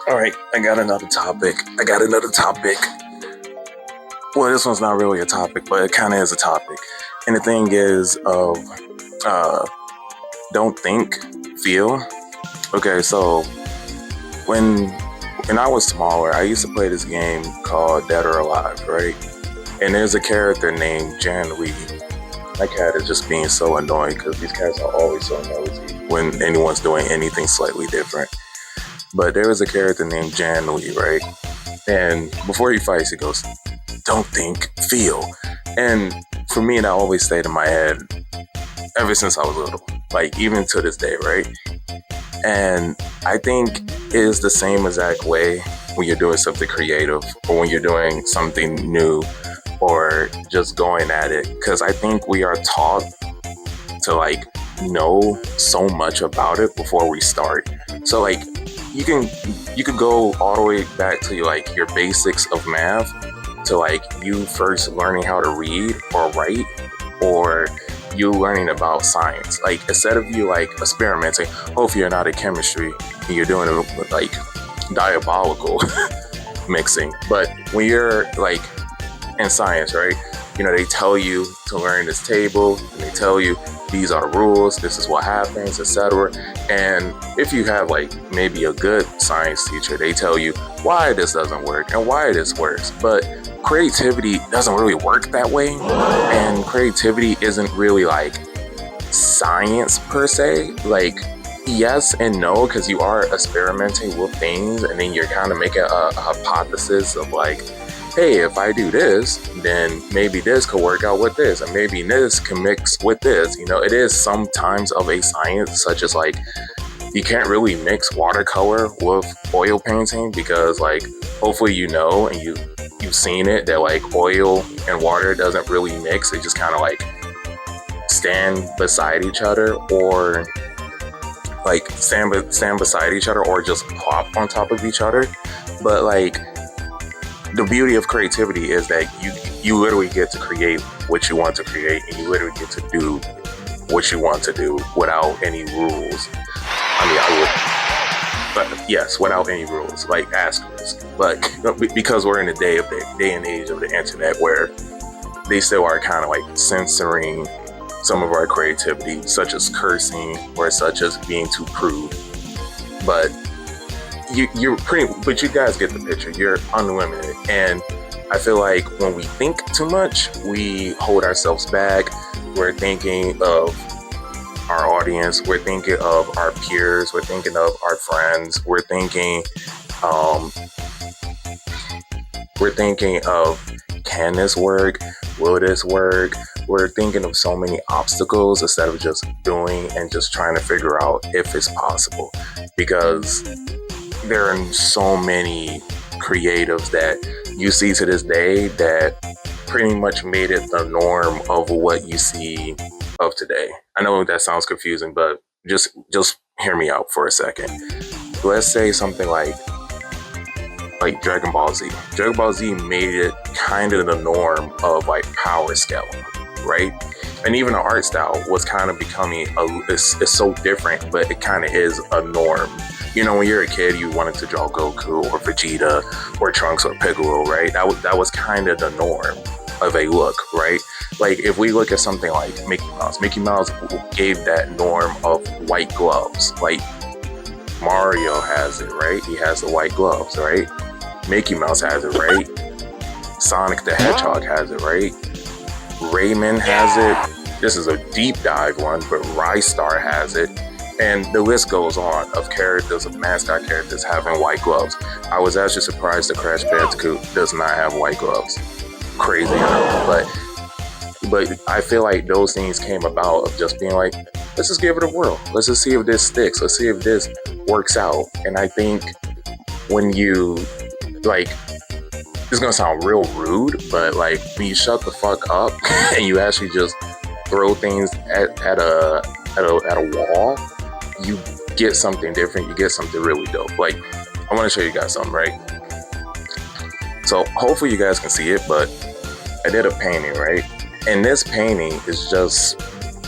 All right, I got another topic. Well, this one's not really a topic, but it kind of is a topic. And the thing is of uh, don't think, feel. Okay, so when when I was smaller, I used to play this game called Dead or Alive, right? And there's a character named Jan Lee. My cat is just being so annoying because these cats are always so nosy when anyone's doing anything slightly different. But there was a character named Jan Lee, right? And before he fights, he goes, "Don't think, feel." And for me, that always stayed in my head ever since I was little, like even to this day, right? And I think it is the same exact way when you're doing something creative or when you're doing something new or just going at it. Because I think we are taught to like know so much about it before we start. So like you can you could go all the way back to like your basics of math to like you first learning how to read or write or you learning about science. Like instead of you like experimenting, hopefully you're not in chemistry and you're doing it with like diabolical mixing. But when you're like in science, right? You know, they tell you to learn this table and they tell you these are the rules, this is what happens, etc. And if you have like maybe a good science teacher, they tell you why this doesn't work and why this works. But creativity doesn't really work that way. And creativity isn't really like science per se. Like, yes and no, because you are experimenting with things and then you're kind of making a hypothesis of like, hey, if I do this, then maybe this could work out with this, and maybe this can mix with this. You know, it is sometimes of a science, such as like, you can't really mix watercolor with oil painting because like, hopefully you know and you've seen it that like oil and water doesn't really mix. They just kind of like stand beside each other or like stand beside each other or just plop on top of each other. But like, the beauty of creativity is that you literally get to create what you want to create and you literally get to do what you want to do without any rules. But yes, without any rules, like asterisk. But because we're in the day and age of the internet where they still are kind of like censoring some of our creativity, such as cursing or such as being too crude. But but you guys get the picture. You're unlimited. And I feel like when we think too much, we hold ourselves back. We're thinking of our audience. We're thinking of our peers. We're thinking of our friends. We're thinking of, can this work? Will this work? We're thinking of so many obstacles instead of just doing and just trying to figure out if it's possible. Because there are so many creatives that you see to this day that pretty much made it the norm of what you see of today. I know that sounds confusing, but just hear me out for a second. Let's say something like Dragon Ball Z. Dragon Ball Z made it kind of the norm of like power scaling, right? And even the art style was kind of becoming it's so different, but it kind of is a norm. You know, when you're a kid, you wanted to draw Goku or Vegeta or Trunks or Piccolo, right? That was kind of the norm of a look, right? Like if we look at something like Mickey Mouse gave that norm of white gloves. Like Mario has it, right? He has the white gloves, right? Mickey Mouse has it, right? Sonic the Hedgehog has it, right? Rayman has it. This is a deep dive one, but Rystar has it. And the list goes on of characters, of mascot characters having white gloves. I was actually surprised that Crash Bandicoot does not have white gloves. Crazy enough. But I feel like those things came about of just being like, let's just give it a whirl. Let's just see if this sticks. Let's see if this works out. And I think when you, like, it's gonna sound real rude, but like when you shut the fuck up and you actually just throw things at a wall, you get something different. You get something really dope. Like, I want to show you guys something, right? So hopefully you guys can see it, but I did a painting, right? And this painting is just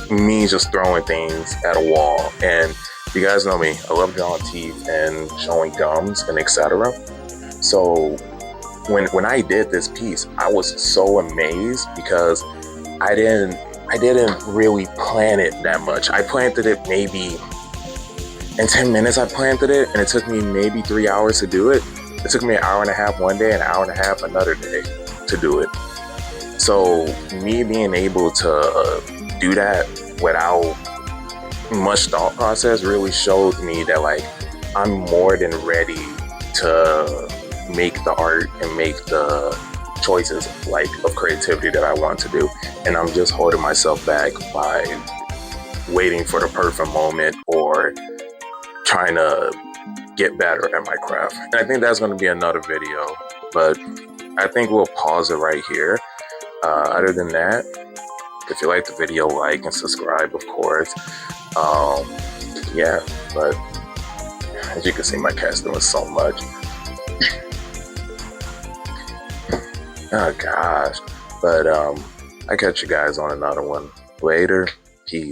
me just throwing things at a wall. And You guys know me. I love drawing teeth and showing gums and etc. So when I did this piece, I was so amazed because I didn't really plan it that much. I planted it maybe in 10 minutes. I planted it, and it took me maybe 3 hours to do it. It took me an hour and a half one day and an hour and a half another day to do it. So me being able to do that without much thought process really showed me that like I'm more than ready to make the art and make the choices like of creativity that I want to do, and I'm just holding myself back by waiting for the perfect moment or trying to get better at my craft. And I think that's going to be another video, but I think we'll pause it right here. Other than that, if you like the video, like and subscribe, of course. Yeah, but as you can see, my cat's doing so much. Oh gosh. But I catch you guys on another one later. Peace.